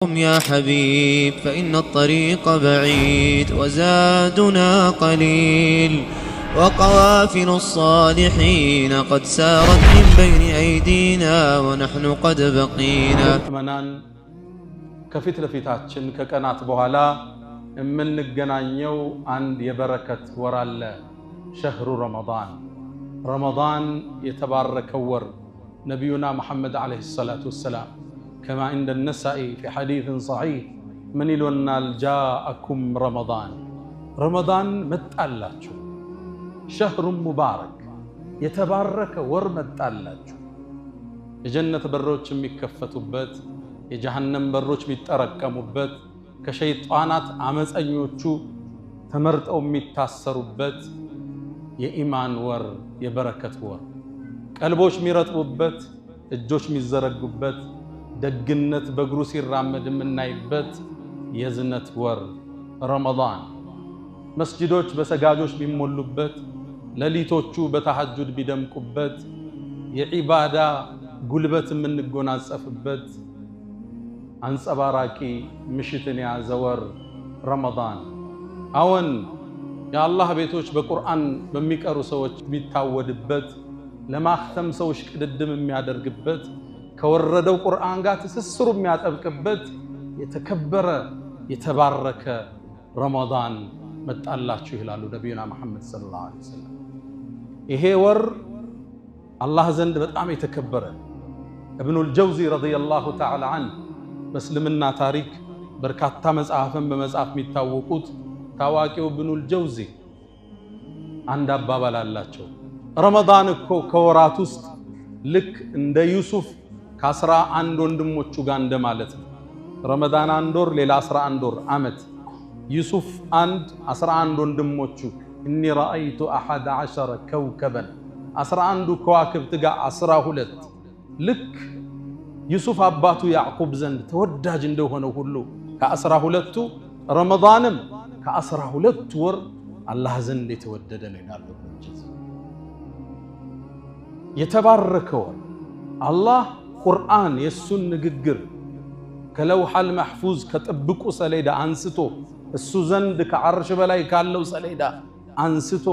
قم يا حبيب فإن الطريق بعيد وزادنا قليل وقوافل الصالحين قد سارت من بين أيدينا ونحن قد بقينا منان كفيت لفيتاتشن ككنات بوهالا من نغنانيو عند يبركت ورال شهر رمضان يتبارك ور نبينا محمد عليه الصلاة والسلام كما عند النسائي في حديث صحيح من يلونا جاءكم رمضان متألاችሁ شهر مبارك يتبارك ور متألاችሁ የጀነት በሮች የሚከፈቱበት የጀሃነም በሮች የሚጠረቀሙበት ከሸይጣናት አመፀኞቹ ተመርጠው የሚታሰሩበት የኢማን ወር የበረከት ወር ቀልቦች የሚረጥቡበት እጆች የሚዘረጉበት ደግነት በእግሩ ሲራመድ የምናይበት የዝነት ወር ረመዳን መስጂዶች በሰጋጆች የሚሞሉበት ሌሊቶቹ በተሐጁድ ቢደምቁበት የዒባዳ ጉልበት የምንጎናጸፍበት አንጸባራቂ ምሽትን የያዘ ወር ረመዳን አሁን የአላህ ቤቶች በቁርአን በሚቀሩ ሰዎች የሚታወድበት ለማክተም ሰዎች ቅድድም የሚያደርግበት ከወረደው ቁርአን ጋር ትስስሩ የሚያጠብቅበት የተከበረ የተባረከ ረመዳን መጣላችሁ ይላሉ ነብዩና መሐመድ ሰለላሁ ዐለይሂ ወሰለም። ይሄ ወር አላህ ዘንድ በጣም የተከበረ ኢብኑል ጀውዚ ረዲየላሁ ተዓላ ዐንሁ በእስልምና ታሪክ በርካታ መጽሐፍን በመጻፍ የሚታወቁት ታዋቂው ኢብኑል ጀውዚ አንድ አባባል አላቸው። ረመዳን እኮ ከወራት ውስጥ ልክ እንደ ዩሱፍ ከ11 ወንድሞቹ ጋር እንደማለት ነው። ረመዳን አንድ ወር ሌላ 11 ወር አመት ዩሱፍ 11 ወንድሞቹ እኒ ረአይቱ 11 ከውከበን 11 ከዋክብት ጋር 12 ልክ ዩሱፍ አባቱ ያዕቁብ ዘንድ ተወዳጅ እንደሆነ ሁሉ ከ12ቱ ረመዳንም ከ12 ወር አላህ ዘንድ የተወደደ ነው ይላሉ። የተባረከው አላህ ቁርአን የሱን ንግግር ከለውሐል መሕፉዝ ከጥብቁ ሰሌዳ አንስቶ እሱ ዘንድ ከዓርሽ በላይ ካለው ሰሌዳ አንስቶ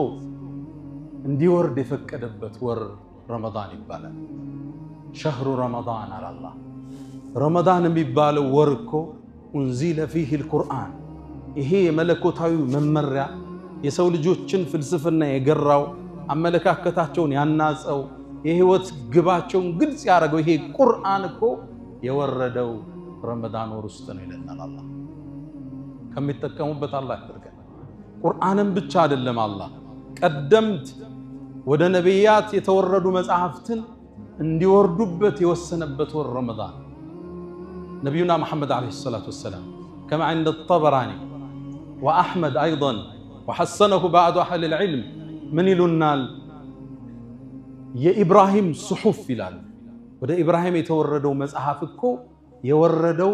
እንዲወርድ የፈቀደበት ወር ረመዳን ይባላል። ሸህሩ ረመዳን አላህ ረመዳን የሚባለው ወር እኮ ኡንዚለ ፊህ አልቁርአን ይሄ የመለኮታዊ መመሪያ የሰው ልጆችን ፍልስፍና የገራው አመለካከታቸውን ያናጸው የህይወት ግባቸውን ግልጽ ያደረገው ይሄ ቁርአን እኮ የወረደው ረመዳን ወር ውስጥ ነው ይለናል። አላህ ከሚጠቀሙበት አላህ ያድርገን። ቁርአንን ብቻ አይደለም አላህ ቀደምት ወደ ነቢያት የተወረዱ መጽሐፍትን እንዲወርዱበት የወሰነበት ወር ረመዳን ነብዩና መሐመድ عليه الصلاه والسلام كما عند الطبراني واحمد ايضا وحسنه بعض اهل العلم من يلونال የኢብራሂም ሱሑፍ ይላል። ወደ ኢብራሂም የተወረደው መጽሐፍ እኮ የወረደው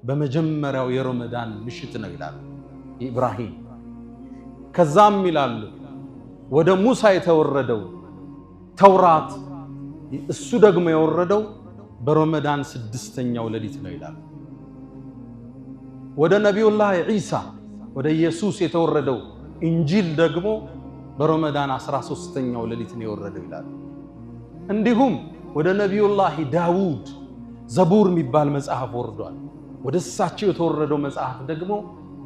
በመጀመሪያው የረመዳን ምሽት ነው ይላል ኢብራሂም። ከዛም ይላል ወደ ሙሳ የተወረደው ተውራት እሱ ደግሞ የወረደው በረመዳን 6ኛው ሌሊት ነው ይላል። ወደ ነብዩላህ ኢሳ ወደ ኢየሱስ የተወረደው ኢንጂል ደግሞ በረመዳን 13ኛው ሌሊት ነው የወረደው ይላል። እንዲሁም ወደ ነብዩላህ ዳውድ ዘቡር የሚባል መጽሐፍ ወርዷል። ወደ እሳቸው የተወረደው መጽሐፍ ደግሞ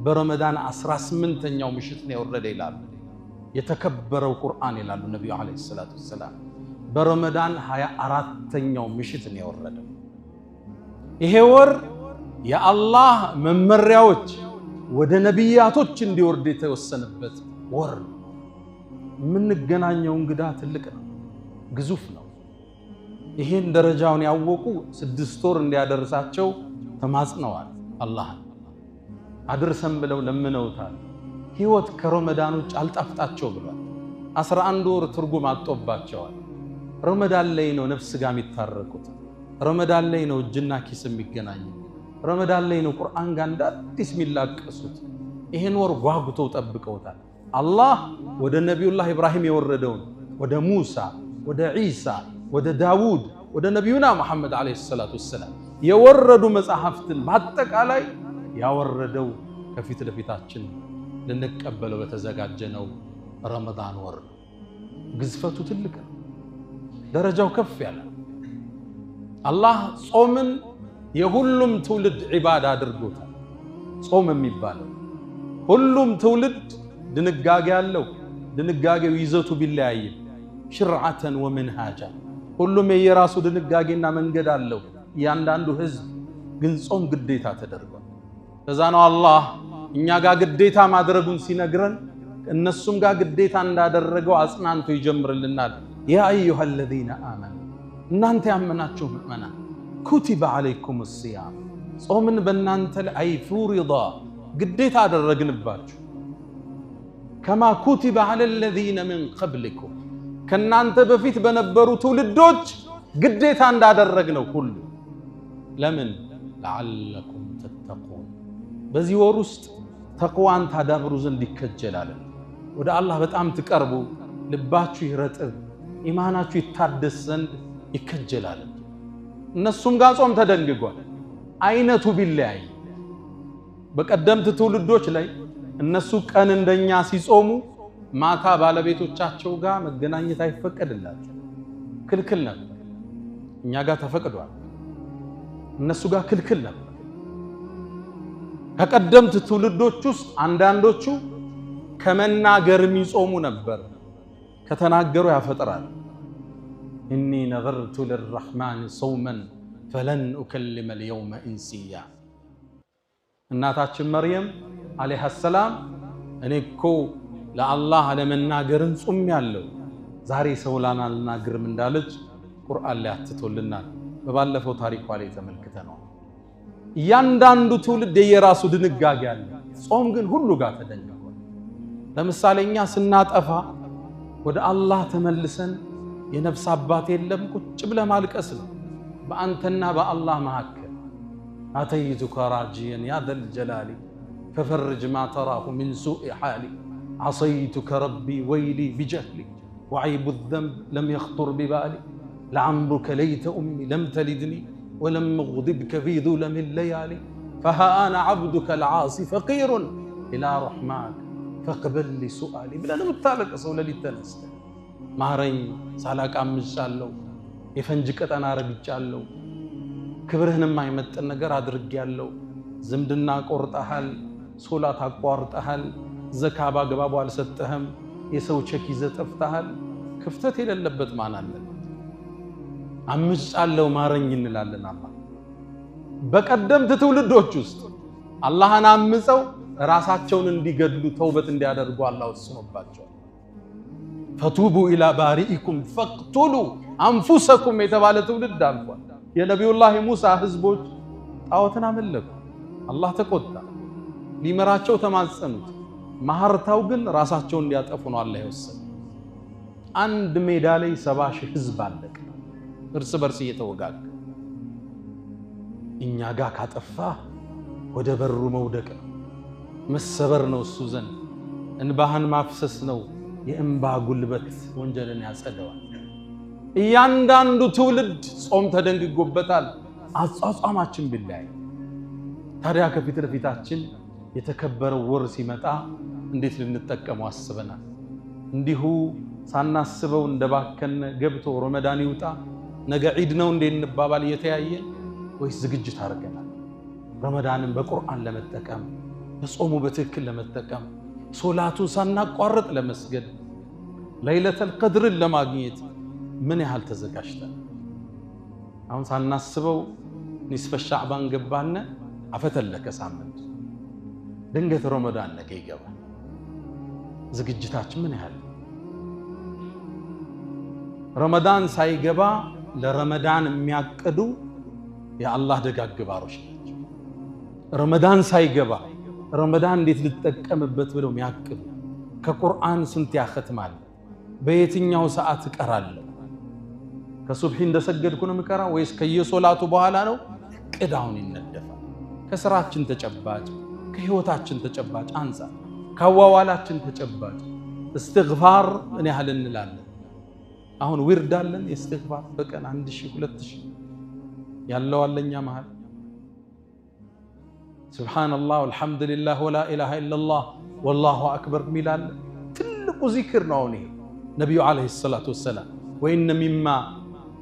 በረመዳን 18ኛው ምሽት ነው የወረደ ይላል። የተከበረው ቁርአን ይላሉ ነብዩ አለይሂ ሰላቱ ወሰላም በረመዳን 24ኛው ምሽት ነው የወረደው። ይሄ ወር የአላህ መመሪያዎች ወደ ነቢያቶች እንዲወርድ የተወሰነበት ወር። የምንገናኘው እንግዳ ትልቅ ነው፣ ግዙፍ ነው። ይሄን ደረጃውን ያወቁ 6 ወር እንዲያደርሳቸው ተማጽነዋል። አላህን አድርሰን ብለው ለምነውታል። ህይወት ከረመዳን ውጭ አልጣፍጣቸው ብሏል። 11 ወር ትርጉም አጥቶባቸዋል። ረመዳን ላይ ነው ነፍስ ጋር የሚታረቁት። ረመዳን ላይ ነው እጅና ኪስ የሚገናኙት። ረመዳን ላይ ነው ቁርአን ጋር እንደ አዲስ የሚላቀሱት። ይሄን ወር ጓጉተው ጠብቀውታል። አላህ ወደ ነብዩላህ ኢብራሂም የወረደውን ወደ ሙሳ ወደ ዒሳ ወደ ዳውድ ወደ ነብዩና መሐመድ አለይሂ ሰላቱ ወሰለም የወረዱ መጽሐፍትን በአጠቃላይ ያወረደው ከፊት ለፊታችን ልንቀበለው በተዘጋጀነው ረመዳን ወር ነው። ግዝፈቱ ትልቅ ነው። ደረጃው ከፍ ያለ አላህ ጾምን የሁሉም ትውልድ ዒባዳ አድርጎታል። ጾም የሚባለው ሁሉም ትውልድ ድንጋጌ ያለው ድንጋጌው ይዘቱ ቢለያይም ሽርዓተን ወመንሃጃ ሁሉም የየራሱ ድንጋጌና መንገድ አለው። እያንዳንዱ ህዝብ ግን ጾም ግዴታ ተደርጓል። ለዛ ነው አላህ እኛ ጋር ግዴታ ማድረጉን ሲነግረን እነሱም ጋር ግዴታ እንዳደረገው አጽናንቶ ይጀምርልናል። ያ አዩሃ الذين آمنوا እናንተ ያመናችሁ ምእመናን ኩቲበ ዓለይኩም الصيام ጾምን በእናንተ ላይ ፍሪዳ ግዴታ አደረግንባችሁ ከማ ኩቲበ على الذين من قبلكم ከናንተ በፊት በነበሩ ትውልዶች ግዴታ እንዳደረግነው ሁሉ ለምን لعلكم تتقون በዚህ ወር ውስጥ ተቅዋን ታዳብሩ ዘንድ ይከጀላል። ወደ አላህ በጣም ትቀርቡ፣ ልባችሁ ይረጥብ፣ ኢማናችሁ ይታደስ ዘንድ ይከጀላል። እነሱም ጋር ጾም ተደንግጓል። አይነቱ ቢለያይ በቀደምት ትውልዶች ላይ እነሱ ቀን እንደኛ ሲጾሙ ማታ ባለቤቶቻቸው ጋር መገናኘት አይፈቀድላቸው፣ ክልክል ነበር። እኛ ጋር ተፈቅዷል፣ እነሱ ጋር ክልክል ነበር። ከቀደምት ትውልዶች ውስጥ አንዳንዶቹ ከመናገር የሚጾሙ ነበር። ከተናገሩ ያፈጥራል። ኢኒ ነዘርቱ ሊልረሕማን ሰውመን ፈለን ኡከልመ ልየውመ ኢንሲያ። እናታችን መርየም ዓለይሃ ሰላም እኔ እኮ ለአላህ አለመናገርን ጾም ያለው ዛሬ ሰው ላናልናገርም እንዳለች ቁርአን ላይ አትቶልናል። በባለፈው ታሪኳ ላይ ተመልክተናል። እያንዳንዱ ትውልድ የራሱ ድንጋጌ አለ። ጾም ግን ሁሉ ጋር ተደንግጓል። ለምሳሌ እኛ ስናጠፋ ወደ አላህ ተመልሰን የነፍስ አባት የለም ቁጭ ብለ ማልቀስ ነው በአንተና በአላህ መካከል። አተይቱከ ራጂየን ያ ዘል ጀላሊ ፈፈርጅ ማ ተራሁ ሚን ሱኢ ሓሊ ዓሰይቱከ ረቢ ወይሊ ቢጀህሊ ወዐይቡ ዘንብ ለም የኽጡር ቢባሊ ለዓምሩከ ለይተ ኡሚ ለም ተሊድኒ ወለም እግድብከ ፊ ዙለሚ ለያሊ ፈሃ አነ ዓብዱከ ልዓሲ ፈቂሩን ኢላ ረሕማክ ፈቅበል ሊ ሱአሊ ብለን የምታለቅሰው ሌሊት ተነስተ ማረኝ ሳላቅ አምጫለሁ፣ የፈንጅ ቀጠና ረግጫለሁ፣ ክብርህንም አይመጥን ነገር አድርጌያለሁ፣ ዝምድና ቆርጠሃል፣ ሶላት አቋርጠሃል፣ ዘካ ባግባቡ አልሰጠህም፣ የሰው ቼክ ይዘህ ጠፍተሃል። ክፍተት የሌለበት ማን አለ? አምጫለሁ ማረኝ እንላለን። አላህ በቀደምት ትውልዶች ውስጥ አላህን አምፀው ራሳቸውን እንዲገድሉ ተውበት እንዲያደርጉ አላህ ወስኖባቸዋል። ፈቱቡ ኢላ ባሪኢኩም ፈቅቱሉ አንፉሰኩም የተባለ ትውልድ አልፏል። የነቢዩላህ ሙሳ ህዝቦች ጣዖትን አመለኩ። አላህ ተቆጣ፣ ሊመራቸው ተማጸኑት። ማህርታው ግን ራሳቸውን እንዲያጠፉ ነው አላህ የወሰነው። አንድ ሜዳ ላይ 70 ሺህ ህዝብ አለቀ፣ እርስ በርስ እየተወጋገ። እኛ ጋር ካጠፋ ወደ በሩ መውደቅ ነው፣ መሰበር ነው፣ እሱ ዘንድ እንባህን ማፍሰስ ነው። የእንባ ጉልበት ወንጀልን ያጸደዋል። እያንዳንዱ ትውልድ ጾም ተደንግጎበታል። አጿጿማችን ቢለያይ ታዲያ ከፊት ለፊታችን የተከበረው ወር ሲመጣ እንዴት ልንጠቀመው አስበናል? እንዲሁ ሳናስበው እንደባከነ ገብቶ ረመዳን ይውጣ ነገ ዒድ ነው እንዴ እንባባል እየተያየን፣ ወይስ ዝግጅት አድርገናል? ረመዳንን በቁርአን ለመጠቀም በጾሙ በትክክል ለመጠቀም ሶላቱን ሳናቋርጥ ለመስገድ ለይለተል ቀድርን ለማግኘት ምን ያህል ተዘጋጅተን? አሁን ሳናስበው ኒስፈ ሻዕባን ገባነ፣ አፈተለከ ሳምንት፣ ድንገት ረመዳን ነገ ይገባል። ዝግጅታችን ምን ያህል? ረመዳን ሳይገባ ለረመዳን የሚያቅዱ የአላህ ደጋግ ባሮች ናቸው። ረመዳን ሳይገባ ረመዳን እንዴት ልጠቀምበት ብለው የሚያቅዱ። ከቁርአን ስንት ያختማል? በየትኛው ሰዓት እቀራለሁ? ከሱብሂ እንደሰገድኩ ነው የምቀራው ወይስ ከየሶላቱ በኋላ ነው? ቅዳውን ይነደፋል። ከስራችን ተጨባጭ፣ ከህይወታችን ተጨባጭ አንፃር፣ ከዋዋላችን ተጨባጭ እስትግፋር ምን ያህል እንላለን? አሁን ዊርድ አለን የእስትግፋር በቀን 1000 2000 ያለው አለኛ መሃል ሱብሃነላህ ወልሐምዱሊላህ ወላ ኢላሃ ኢለላህ ወላሁ አክበር ሚላል ትልቁ ዚክር ነው። ነቢዩ ዓለይሂ ሰላቱ ወሰላም ወኢነ ሚማ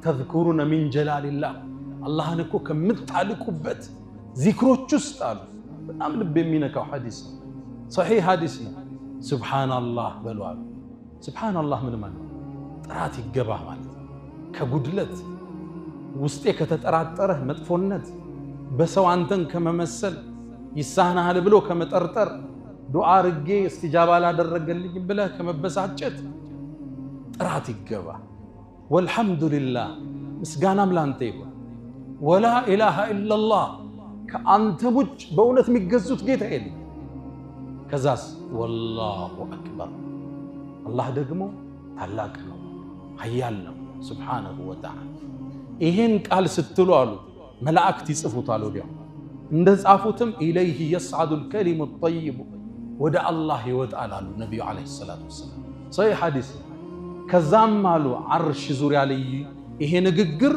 ተዝኩሩነ ሚን ጀላሊላህ አላህን እኮ ከምታልቁበት ዚክሮች ውስጥ አሉ። በጣም ልብ የሚነካው ሐዲስ ነው፣ ሰሒህ ሐዲስ ነው። ሱብሃነላህ በሉ አሉ። ሱብሃነላህ ምን ማለት ነው? ጥራት ይገባህ ማለት ነው። ከጉድለት ውስጤ ከተጠራጠረህ መጥፎነት በሰው አንተን ከመመሰል ይሳናሃል ብሎ ከመጠርጠር ዱዓ አርጌ እስቲጃባ ላደረገልኝ ብለህ ከመበሳጨት ጥራት ይገባህ። ወልሐምዱሊላህ ምስጋናም ላንተ ይሁን። ወላ ኢላሃ ኢለላህ ከአንተ ውጭ በእውነት የሚገዙት ጌታ የለም። ከዛስ ወላሁ አክበር አላህ ደግሞ ታላቅ ነው፣ ኃያል ነው ሱብሓነሁ ወተዓላ። ይሄን ቃል ስትሉ አሉ መላእክት ይጽፉታል። ወዲያው እንደ ጻፉትም ኢለይሂ የስዓዱል ከሊሙ ጠይቡ ወደ አላህ ይወጣል አሉ ነቢዩ ዓለይሂ ሰላቱ ወሰላም። ሰሒህ ሐዲስ። ከዛም አሉ ዓርሽ ዙሪያ ላይ ይሄ ንግግር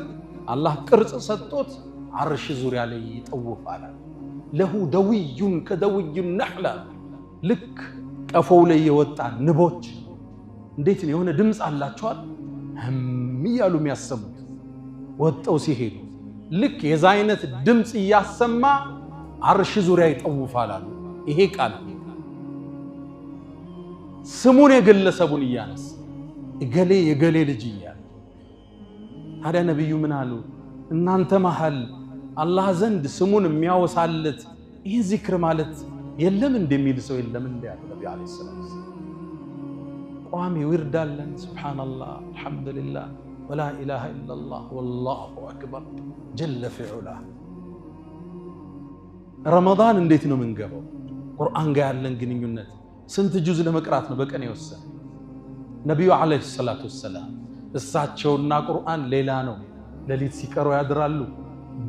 አላህ ቅርጽ ሰጥቶት ዓርሽ ዙሪያ ላይ ይጠውፋል። ለሁ ደውዩን ከደውዩ ነሕላ ልክ ቀፎው ላይ የወጣ ንቦች እንዴት ነው የሆነ ድምፅ አላቸዋል እያሉ የሚያሰሙት ወጠው ሲሄዱ ልክ የዛ አይነት ድምፅ እያሰማ ዓርሽ ዙሪያ ይጠውፋል አሉ። ይሄ ቃል ስሙን የግለሰቡን እያነሳ እገሌ የገሌ ልጅ እያለ ታዲያ ነቢዩ ምን አሉ? እናንተ መሃል አላህ ዘንድ ስሙን የሚያወሳለት ይህ ዚክር ማለት የለም እንደሚል ሰው የለም እንደ ያለ ነብዩ አለይሂ ሰላም ቋሚ ወርዳለን ሱብሃንአላህ አልሐምዱሊላህ ወላ ኢላሃ ኢላላህ ወላሁ አክበር ጀለ ፊዑላ። ረመዳን እንዴት ነው የምንገባው? ቁርአን ጋር ያለን ግንኙነት ስንት ጁዝ ለመቅራት ነው በቀን የወሰነ? ነቢዩ አለይሂ ሰላቱ ወሰላም እሳቸውና ቁርአን ሌላ ነው። ሌሊት ሲቀሩ ያድራሉ።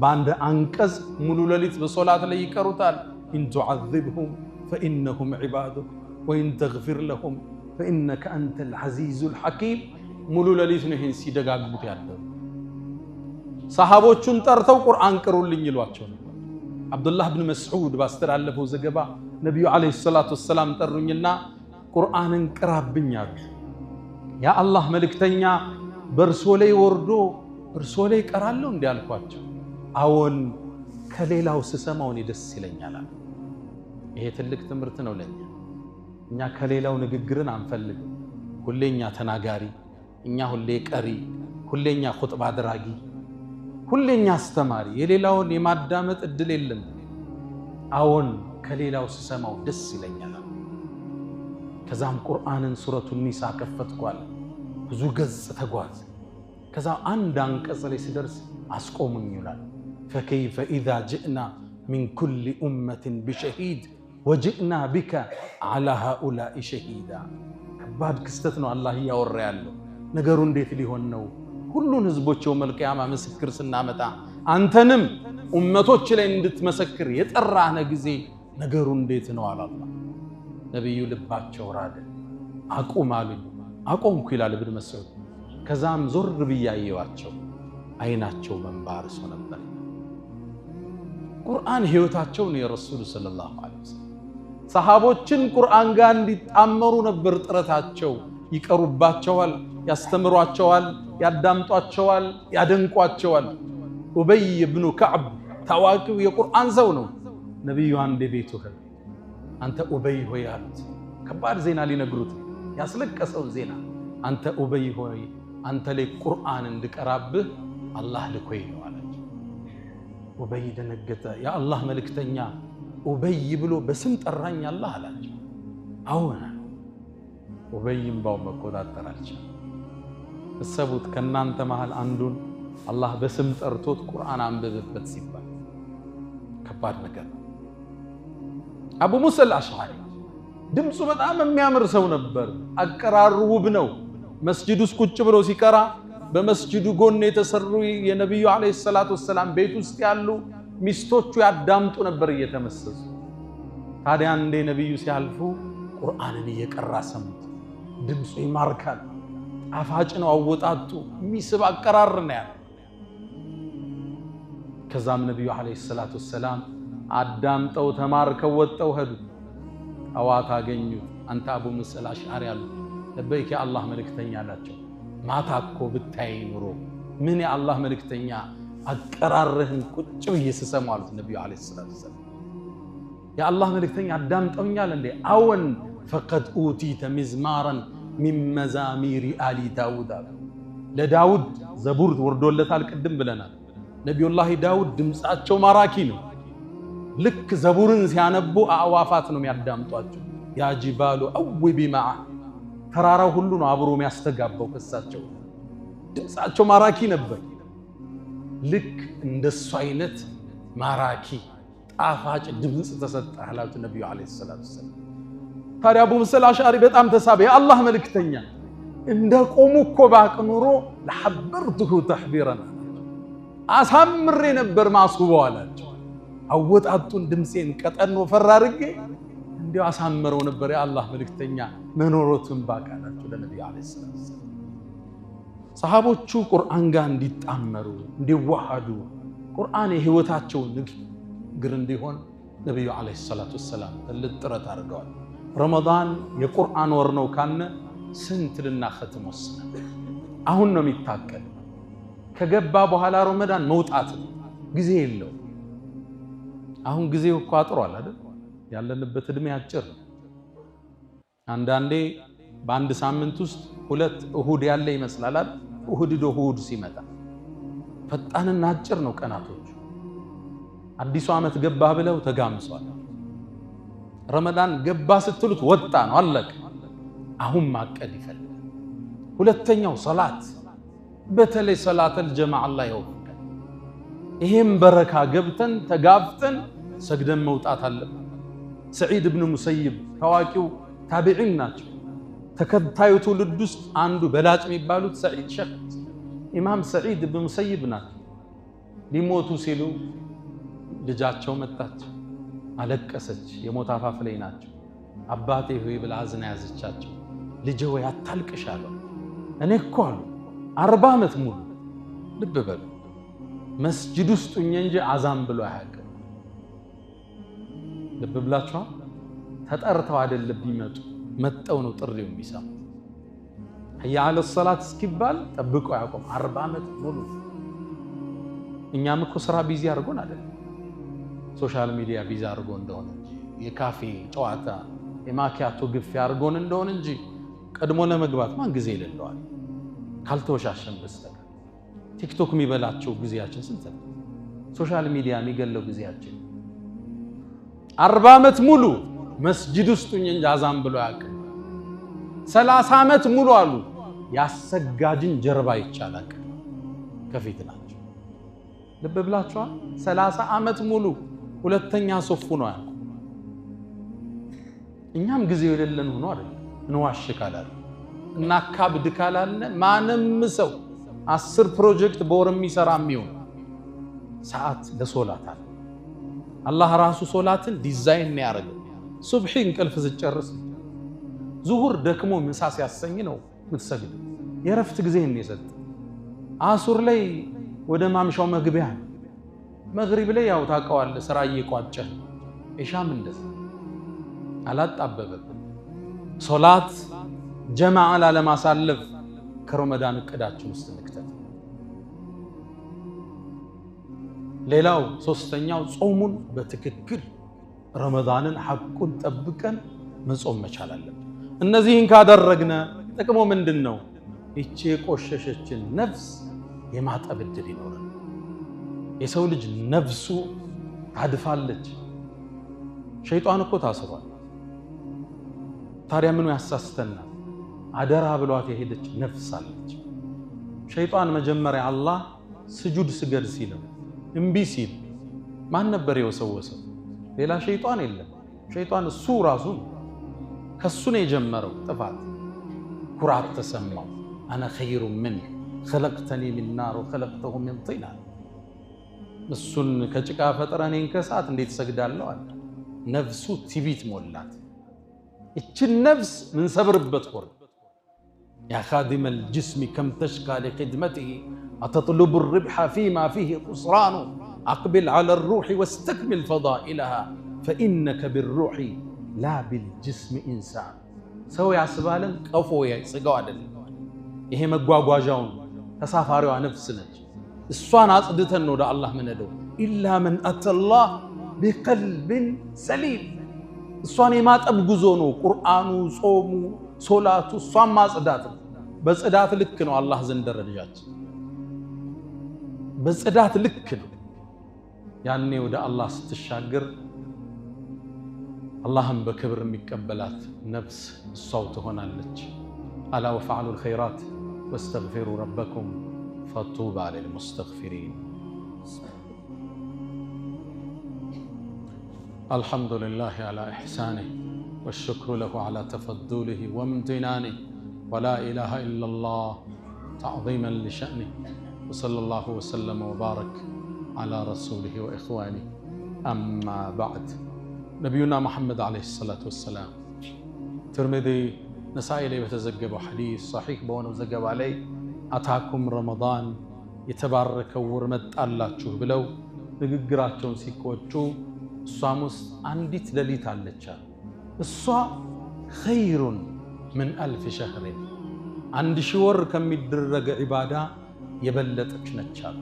በአንድ አንቀጽ ሙሉ ሌሊት በሶላት ላይ ይቀሩታል። ኢን ቱዐዚብሁም ፈኢነሁም ዒባዱክ ወኢን ተግፊር ለሁም ፈኢነከ አንተል ዐዚዙል ሐኪም። ሙሉ ሌሊት ነው ይሄን ሲደጋግሙት ያለው። ሰሃቦቹን ጠርተው ቁርአን ቅሩልኝ ይሏቸው ነበር። አብዱላህ ብን መስዑድ ባስተላለፈው ዘገባ ነቢዩ ዓለይሂ ሰላቱ ወሰላም ጠሩኝና ቁርአንን ቅራብኝ አሉ። ያ አላህ መልእክተኛ በእርሶ ላይ ወርዶ እርሶ ላይ ቀራለሁ እንዲህ አልኳቸው። አዎን ከሌላው ስሰማው እኔ ደስ ይለኛል። ይሄ ትልቅ ትምህርት ነው ለኛ። እኛ ከሌላው ንግግርን አንፈልግም። ሁሌኛ ተናጋሪ፣ እኛ ሁሌ ቀሪ፣ ሁሌኛ ኹጥባ አድራጊ፣ ሁሌኛ አስተማሪ፣ የሌላውን የማዳመጥ እድል የለም። አዎን ከሌላው ስሰማው ደስ ይለኛል። ከዛም ቁርአንን ሱረቱ ኒሳ ከፈትኳል። ብዙ ገጽ ተጓዝ። ከዛ አንድ አንቀጽ ላይ ሲደርስ አስቆሙኝ ይላል። ፈከይፈ ኢዛ ጅእና ሚን ኩሊ ኡመትን ቢሸሂድ ወጅእና ቢከ ዓላ ሃኡላኢ ሸሂዳ። ከባድ ክስተት ነው አላህ እያወራ ያለው። ነገሩ እንዴት ሊሆን ነው? ሁሉን ህዝቦች የውመል ቂያማ ምስክር ስናመጣ አንተንም ኡመቶች ላይ እንድትመሰክር የጠራነ ጊዜ ነገሩ እንዴት ነው አላህ። ነቢዩ ልባቸው ራደ። አቁም አሉኝ። አቆምኩ ይላል ኢብኑ መስዑድ። ከዛም ዞር ብያየዋቸው አይናቸው መንባርሶ ነበር። ቁርአን ህይወታቸውን የረሱል ሰለላሁ ዐለይሂ ወሰለም ሰሃቦችን ቁርአን ጋር እንዲጣመሩ ነበር ጥረታቸው። ይቀሩባቸዋል፣ ያስተምሯቸዋል፣ ያዳምጧቸዋል፣ ያደንቋቸዋል። ኡበይ ብኑ ከዕብ ታዋቂው የቁርአን ሰው ነው። ነቢዩ አንድ ቤቱ ሄዱ። አንተ ኡበይ ሆይ አሉት። ከባድ ዜና ሊነግሩት ያስለቀሰው ዜና። አንተ ኡበይ ሆይ አንተ ላይ ቁርአን እንድቀራብህ አላህ ልኮኝ ነው አላቸው። ኡበይ ደነገጠ። ያ አላህ መልእክተኛ ኡበይ ብሎ በስም ጠራኝ አላህ አላቸው። አዎን። ኡበይም ባው መቆጣጠር አልቻለም። እሰቡት፣ ከናንተ መሃል አንዱን አላህ በስም ጠርቶት ቁርአን አንብብበት ሲባል ከባድ ነገር ነው። አቡ ሙሳ አልአሽዓሪ ድምፁ በጣም የሚያምር ሰው ነበር። አቀራሩ ውብ ነው። መስጂድ ውስጥ ቁጭ ብሎ ሲቀራ በመስጂዱ ጎን የተሰሩ የነቢዩ ዓለይሂ ሰላቱ ወሰላም ቤት ውስጥ ያሉ ሚስቶቹ ያዳምጡ ነበር እየተመሰሱ። ታዲያ አንዴ ነቢዩ ሲያልፉ ቁርአንን እየቀራ ሰሙት። ድምፁ ይማርካል፣ ጣፋጭ ነው፣ አወጣጡ የሚስብ አቀራር ነው ያለው። ከዛም ነቢዩ ዓለይሂ ሰላቱ ወሰላም አዳምጠው ተማርከው ወጣው ሄዱ አዋት አገኙ አንተ አቡ ሙሳ አልአሽዓሪ አሉ ለበይክ የአላህ መልእክተኛ አላቸው ማታኮ ብታይ ኑሮ ምን የአላህ መልእክተኛ አቀራረህን ቁጭ በየሰሰማው አሉት ነብዩ አለይሂ ሰላቱ ሰላም የአላህ መልእክተኛ አዳምጠውኛል እንዴ አወን فقد اوتيت مزمارا من مزامير آل داود ለዳውድ ዘቡር ወርዶለታል ቅድም ብለናል ነብዩላህ ዳውድ ድምጻቸው ማራኪ ነው ልክ ዘቡርን ሲያነቡ አዋፋት ነው የሚያዳምጧቸው ያ ጂባሉ አውቢ ማዓ ተራራው ሁሉ ነው አብሮ የሚያስተጋባው ከሳቸው ድምጻቸው ማራኪ ነበር ልክ እንደሱ አይነት ማራኪ ጣፋጭ ድምጽ ተሰጣላችሁ ነብዩ አለይሂ ሰላቱ ሰላም ታዲያ አቡ ሙሳ አልአሽዓሪ በጣም ተሳበ የአላህ መልእክተኛ እንደቆሙ እኮ ባቅ ኑሮ ለሐበርቱሁ ተሕቢረና አሳምሬ ነበር ማስውበው አላቸው አወጣጡን ድምጼን ቀጠን ወፈር አድርጌ እንዲያው አሳምረው ነበር የአላህ መልእክተኛ መኖሮቱን ባቃላቸው ለነብዩ አለይሂ ሰላቱ ሰላም ሰሃቦቹ ቁርአን ጋር እንዲጣመሩ እንዲዋሃዱ ቁርአን የህይወታቸው ንግግር እንዲሆን ነብዩ አለይሂ ሰላቱ ሰላም ትልቅ ጥረት አድርገዋል ረመዳን የቁርአን ወር ነው ካነ ስንት ልናختም ወስነ አሁን ነው የሚታቀል ከገባ በኋላ ረመዳን መውጣት ጊዜ የለው አሁን ጊዜው እኮ አጥሯል አይደል ያለንበት እድሜ አጭር አንዳንዴ በአንድ ሳምንት ውስጥ ሁለት እሁድ ያለ ይመስላል አይደል እሁድ ሲመጣ ፈጣንና አጭር ነው ቀናቶች አዲሱ ዓመት ገባ ብለው ተጋምሷል ረመዳን ገባ ስትሉት ወጣ ነው አለቀ አሁን ማቀድ ይፈልጋል ሁለተኛው ሶላት በተለይ ሶላተል ጀማዓ አላህ ይወፍቀን ይሄም በረካ ገብተን ተጋፍተን ሰግደን መውጣት አለብን ሰዒድ ኢብኑ ሙሰይብ ታዋቂው ታቢዒን ናቸው ተከታዩ ትውልድ ውስጥ አንዱ በላጭ የሚባሉት ሰዒድ ሸክ ኢማም ሰዒድ ኢብኑ ሙሰይብ ናቸው ሊሞቱ ሲሉ ልጃቸው መጣች አለቀሰች የሞት አፋፍ ላይ ናቸው አባቴ ሆይ ብላ አዝና ያዘቻቸው ልጄ ወይ አታልቅሻለሁ እኔ እኮ አሉ 40 ዓመት ሙሉ ልብ በሉ መስጂድ ውስጥ እንጂ አዛን ብሎ አያውቅም ልብ ብላችሁ ተጠርተው አይደለም ቢመጡ መጣው ነው ጥሪው የሚሰማ ህያ አለ ሶላት እስኪባል ጠብቆ ያቆም 40 ዓመት ሙሉ እኛም እኮ ስራ ቢዚ አድርጎን አይደል ሶሻል ሚዲያ ቢዚ አድርጎ እንደሆነ የካፌ ጨዋታ የማኪያቶ ግፍ አድርጎን እንደሆነ እንጂ ቀድሞ ለመግባት ማን ጊዜ ይለለዋል ካልተወሻሸን በስተቀር ቲክቶክ የሚበላቸው ጊዜያችን ስንት ነው ሶሻል ሚዲያ የሚገለው ጊዜያችን 40 ዓመት ሙሉ መስጂድ ውስጥ እንጂ አዛን ብሎ ያውቃል 30 ዓመት ሙሉ አሉ ያሰጋጅን ጀርባ ይቻላል ከፊት ናቸው ልብ ብላችኋ 30 ዓመት ሙሉ ሁለተኛ ሶፉ ነው ያለው እኛም ጊዜው የሌለን ሆኖ አይደል እንዋሽካላል እና ካብድ ካላለ ማንም ሰው 10 ፕሮጀክት በወር የሚሰራ የሚሆን ሰዓት ለሶላት አለ አላህ ራሱ ሶላትን ዲዛይን ነው ያደረገው ሱብሂ እንቅልፍ ዝጨርስ ዙሁር ደክሞ ምሳ ሲያሰኝ ነው ምትሰግድ የረፍት ጊዜ ነው የሰጠ አሱር ላይ ወደ ማምሻው መግቢያ መግሪብ ላይ ያው ታቀዋል ስራ እየቋጨ ኢሻም እንደዛ አላጣበበም ሶላት ጀማዓ ለማሳለፍ ከረመዳን እቅዳችን ውስጥ ንክተት ሌላው ሶስተኛው ጾሙን በትክክል ረመዳንን ሐቁን ጠብቀን መጾም መቻል አለብን እነዚህን ካደረግነ ጥቅሙ ምንድነው እቺ የቆሸሸችን ነፍስ የማጠብ እድል ይኖራል የሰው ልጅ ነፍሱ ታድፋለች ሸይጣን እኮ ታስሯል ታዲያ ምኑ ያሳስተናል አደራ ብሏት የሄደች ነፍስ አለች ሸይጣን መጀመሪያ አላህ ስጁድ ስገድ ሲለው እምቢ ሲል ማን ነበር የወሰወሰው ሌላ ሸይጣን የለም ሸይጣን እሱ ራሱ ከሱ ነው የጀመረው ጥፋት ኩራት ተሰማው انا خير منك خلقتني من نار وخلقته من طين እሱን ከጭቃ ፈጥረኔን ከሳት እንዴት ሰግዳለሁ አለ ነፍሱ ትቢት ሞላት እቺ ነፍስ ምን ሰብርበት ቆር يا خادم الجسم كم تشكى لخدمته أتطلب الربح فيما فيه خسران أقبل على الروح واستكمل فضائلها فإنك بالروح لا بالجسم إنسان سو يعسبالن قفو يسقوا عدل ይሄ መጓጓዣውን ተሳፋሪዋ ነፍስ ነች እሷን አጽድተን ነው ወደ አላህ ምንሄደው ኢላ መን አተላህ ቢቀልብን ሰሊም እሷን የማጠብ ጉዞ ነው ቁርአኑ ጾሙ ሶላቱ እሷን ማጽዳት በጽዳት ልክ ነው አላህ ዘንድ ደረጃችን በጽዳት ልክ ነው ያኔ ወደ አላህ ስትሻገር አላህም በክብር የሚቀበላት ነፍስ እሷው ትሆናለች አላ ወፈዓሉ الخيرات واستغفروا ربكم فطوبى للمستغفرين الحمد لله على إحسانه والشكر له على تفضله وامتنانه ولا إله إلا الله تعظيما لشأنه وصلى الله وسلم وبارك على رسوله وإخوانه أما بعد نبينا محمد عليه الصلاة والسلام ترمذي نسائي لي بتزقب حديث صحيح بونه زقب علي أتاكم رمضان يتبارك ورمت الله تشوف بلو نقراتهم سيكوتشو الصاموس عندي تدليت على الشهر الصا خير من 1000 شهر عند شهور كم يدرج عبادة يبلتك نتشال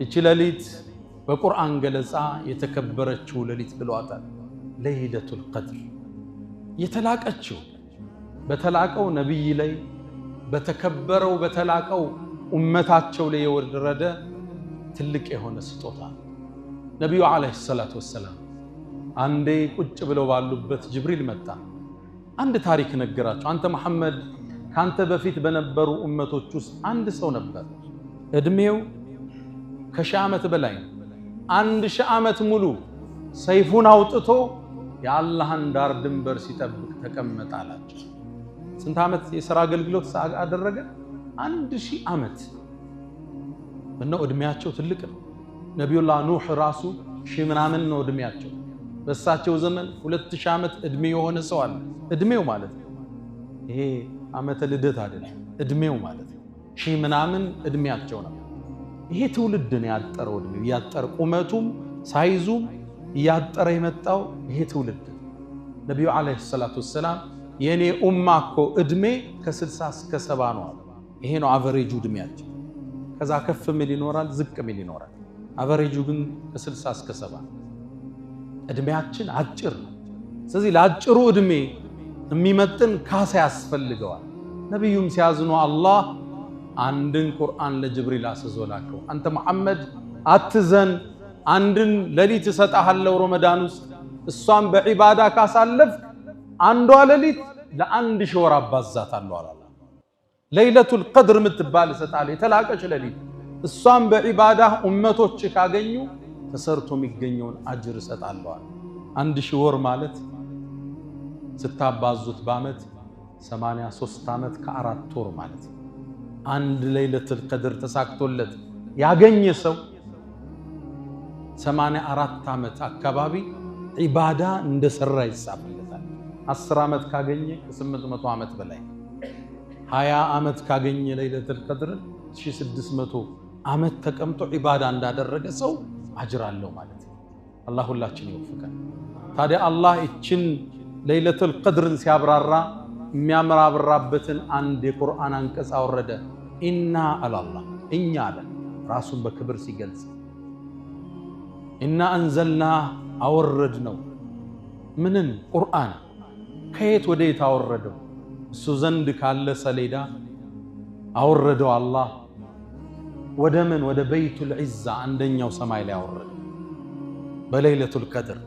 يتشلاليت بقرآن جلسا يتكبرت شو لليت بالواتل ليلة القدر يتلاك أتشو بتلاكو نبي لي بتكبروا بتلاكو أمتات شو لي ورد تلك هنا ستوتا نبي عليه الصلاة والسلام عندي كنت بلو باللبت جبريل متى عند تاريخ نجرات أنت محمد كانت بفيت بنبروا أمته تشوس عند سو نبر ادميو كشامة بلاين عند شامة ملو سيفون أوتتو يا الله دار دمبر سيتبك تكمت على سنت عمت يسرى قلقلوت ساق أدرجة عند شي عمت منو ادمياتشو تلك نبي الله نوح راسو شي منامن نو ادمياتشو በሳቸው ዘመን 2000 ዓመት እድሜው ሆነ ሰው አለ እድሜው ማለት ይሄ ዓመተ ልደት አይደለም እድሜው ማለት ሺህ ምናምን እድሜያቸው ነው ይሄ ትውልድ ነው ያጠረው እድሜው ያጠረ ቁመቱም ሳይዙም ያጠረ የመጣው ይሄ ትውልድ ነብዩ አለይሂ ሰላቱ ወሰለም የኔ ኡማኮ እድሜ ከ60 እስከ 70 ነው ይሄ ነው አቨሬጁ እድሜያቸው ከዛ ከፍ ሚል ይኖራል ዝቅ ሚል ይኖራል አቨሬጁ ግን ከ60 እስከ 70 እድሜያችን አጭር ነው ስለዚህ ለአጭሩ እድሜ የሚመጥን ካሳ ያስፈልገዋል ነብዩም ሲያዝኑ አላህ አንድን ቁርአን ለጅብሪል አስዞላከው አንተ መሐመድ አትዘን አንድን ለሊት ሰጣሃለው ረመዳን ውስጥ እሷን በዒባዳ ካሳለፍ አንዷ ለሊት ለአንድ ሺህ አባዛታለሁ አላህ ለይለቱል ቀድር ምትባል ሰጣለ የተላቀች ለሊት እሷን በዒባዳ ኡመቶች ካገኙ ተሰርቶ የሚገኘውን አጅር ሰጣለሁ አንድ ሺህ ወር ማለት ስታባዙት በአመት 83 አመት ከ4 ወር ማለት አንድ ለይለቱል ቀድር ተሳክቶለት ያገኘ ሰው 84 አመት አካባቢ ዒባዳ እንደሰራ ይጻፍለታል 10 አመት ካገኘ ከ800 አመት በላይ 20 አመት ካገኘ ለይለቱል ቀድር 1600 አመት ተቀምጦ ዒባዳ እንዳደረገ ሰው አጅር አለው ማለት ነው አላህ ሁላችን ይወፍቀን ታዲያ አላህ እችን ለይለቱል ቀድርን ሲያብራራ የሚያምራብራበትን አንድ የቁርአን አንቀጽ አወረደ ኢና አላህ እኛ አለ ራሱን በክብር ሲገልጽ ኢና አንዘልና አወረድ ነው ምንን ቁርአን ከየት ወዴት አወረደው እሱ ዘንድ ካለ ሰሌዳ አወረደው አላህ ወደ ምን ወደ በይቱል ዒዛ አንደኛው ሰማይ ላይ አወረደ በለይለቱል ቀድር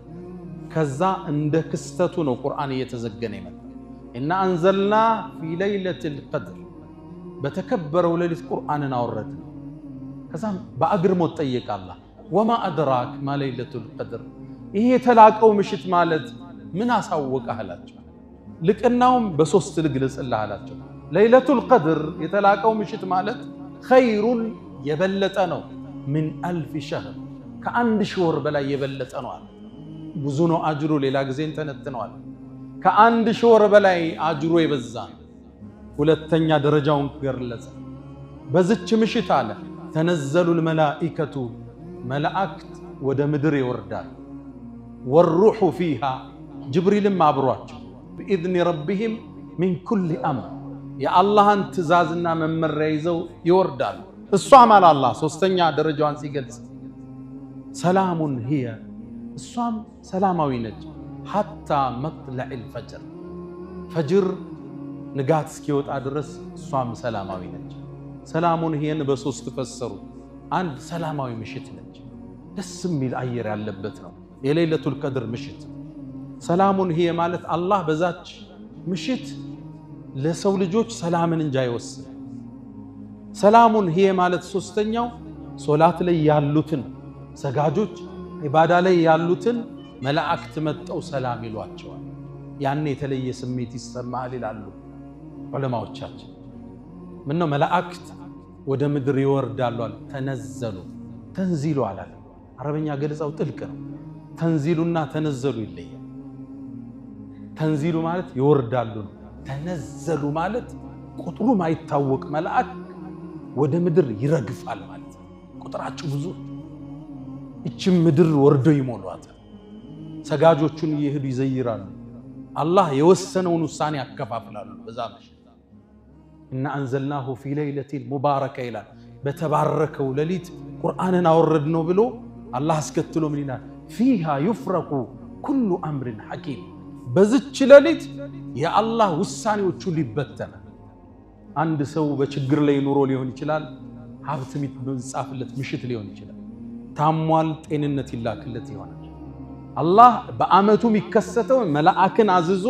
ከዛ እንደ ክስተቱ ነው ቁርአን እየተዘገነ ይመጣ እና አንዘልና ፊ ለይለቱል ቀድር በተከበረው ሌሊት ቁርአንን አወረደ ከዛ በአግርሞት ጠየቀ አላህ ወማ አድራክ ማ ለይለቱል ቀድር ይሄ የተላቀው ምሽት ማለት ምን አሳወቀህ አላቸው ልቅናውም በሶስት ልግለጽልህ አላቸው ለይለቱል ቀድር የተላቀው ምሽት ማለት ኸይሩን የበለጠ ነው ምን 1000 ሸህር ከአንድ ሺህ ወር በላይ የበለጠ ነው አለ ብዙ ነው አጅሩ ሌላ ጊዜ እንተነትነዋል ከአንድ ሺህ ወር በላይ አጅሩ የበዛ ሁለተኛ ደረጃውን ገለጸ በዚች ምሽት አለ ተነዘሉል መላኢከቱ መላእክት ወደ ምድር ይወርዳል። ወሩሑ ፊሃ ጅብሪልም አብሯቸው بإذن ربهم من كل أمر የአላህን ትእዛዝና መመሪያ ይዘው ይወርዳሉ። እሷም አለ አላህ ሶስተኛ ደረጃዋን ሲገልጽ ሰላሙን هي እሷም ሰላማዊ ነች ሐታ መጥለዕ الفجر ፈጅር ንጋት እስኪወጣ ድረስ እሷም ሰላማዊ ነች። ሰላሙን هيን በሶስት ፈሰሩ። አንድ ሰላማዊ ምሽት ነች፣ ደስ የሚል አየር ያለበት ነው የሌሊቱል ቀድር ምሽት። ሰላሙን هي ማለት አላህ በዛች ምሽት ለሰው ልጆች ሰላምን እንጂ አይወስን። ሰላሙን هي ማለት ሶስተኛው ሶላት ላይ ያሉትን ሰጋጆች ኢባዳ ላይ ያሉትን መላእክት መጣው ሰላም ይሏቸዋል። ያን የተለየ ስሜት ይሰማል ይላሉ ዑለማዎቻችን። ምን ነው መላእክት ወደ ምድር ይወርዳሉ አለ። ተነዘሉ ተንዚሉ አላለ። አረበኛ ገለጻው ጥልቅ ነው። ተንዚሉና ተነዘሉ ይለያል። ተንዚሉ ማለት ይወርዳሉ ነው። ተነዘሉ ማለት ቁጥሩ ማይታወቅ መላእክ ወደ ምድር ይረግፋል ማለት ነው። ቁጥራቸው ብዙ እቺም ምድር ወርዶ ይሞሏታል። ሰጋጆቹን እየሄዱ ይዘይራሉ። አላህ የወሰነውን ውሳኔ ያከፋፍላሉ። በዛ ምሽት እና አንዘልናሁ ፊ ለይለቲል ሙባረከ ይላል። በተባረከው ሌሊት ቁርአንን አወረድነው ብሎ አላህ አስከትሎ ምን ይላል? ፊሃ ዩፍረቁ ኩሉ አምሪን ሐኪም። በዚች ሌሊት የአላህ ውሳኔዎቹ ሊበተናል። አንድ ሰው በችግር ላይ ኑሮ ሊሆን ይችላል። ሀብት የሚጻፍለት ምሽት ሊሆን ይችላል። ታሟል፣ ጤንነት ይላክለት ይሆናል። አላህ በአመቱ የሚከሰተው መላእክን አዝዞ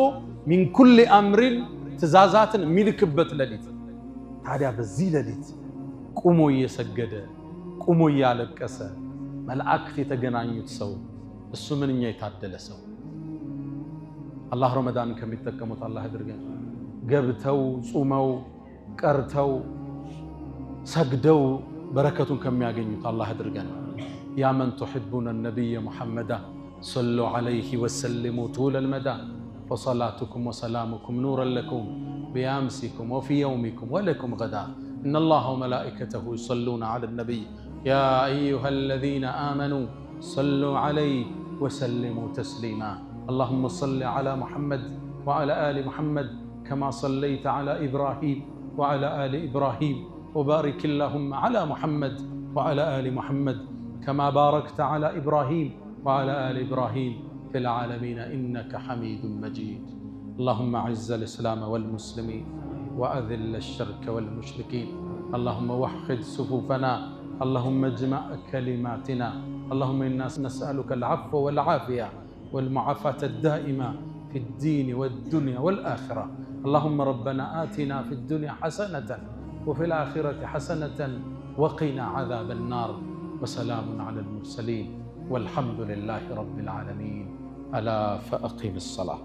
ሚን ኩል አምሪን ትእዛዛትን የሚልክበት ሌሊት። ታዲያ በዚህ ሌሊት ቁሞ እየሰገደ ቁሞ እያለቀሰ መላእክት የተገናኙት ሰው እሱ ምንኛ የታደለ ሰው። አላህ ረመዳን ከሚጠቀሙት አላህ ያድርገን። ገብተው ጾመው ቀርተው ሰግደው በረከቱን ከሚያገኙት አላህ ያድርገን። ያ መን تحبون النبي محمد صلوا عليه وسلموا طول المدى فصلاتكم وسلامكم نورا لكم بأمسكم وفي يومكم ولكم غدا إن الله وملائكته يصلون على النبي يا أيها الذين آمنوا صلوا عليه وسلموا تسليما اللهم صل على محمد وعلى آل محمد كما صليت على إبراهيم وعلى آل إبراهيم وبارك اللهم على محمد وعلى آل محمد كما باركت على إبراهيم وعلى آل إبراهيم في العالمين إنك حميد مجيد اللهم أعز الإسلام والمسلمين وأذل الشرك والمشركين اللهم وحد صفوفنا اللهم اجمع كلماتنا اللهم إنا نسألك العفو والعافية والمعافاة الدائمة في الدين والدنيا والآخرة اللهم ربنا آتنا في الدنيا حسنة وفي الآخرة حسنة وقنا عذاب النار وسلام على المرسلين والحمد لله رب العالمين ألا فأقم الصلاة.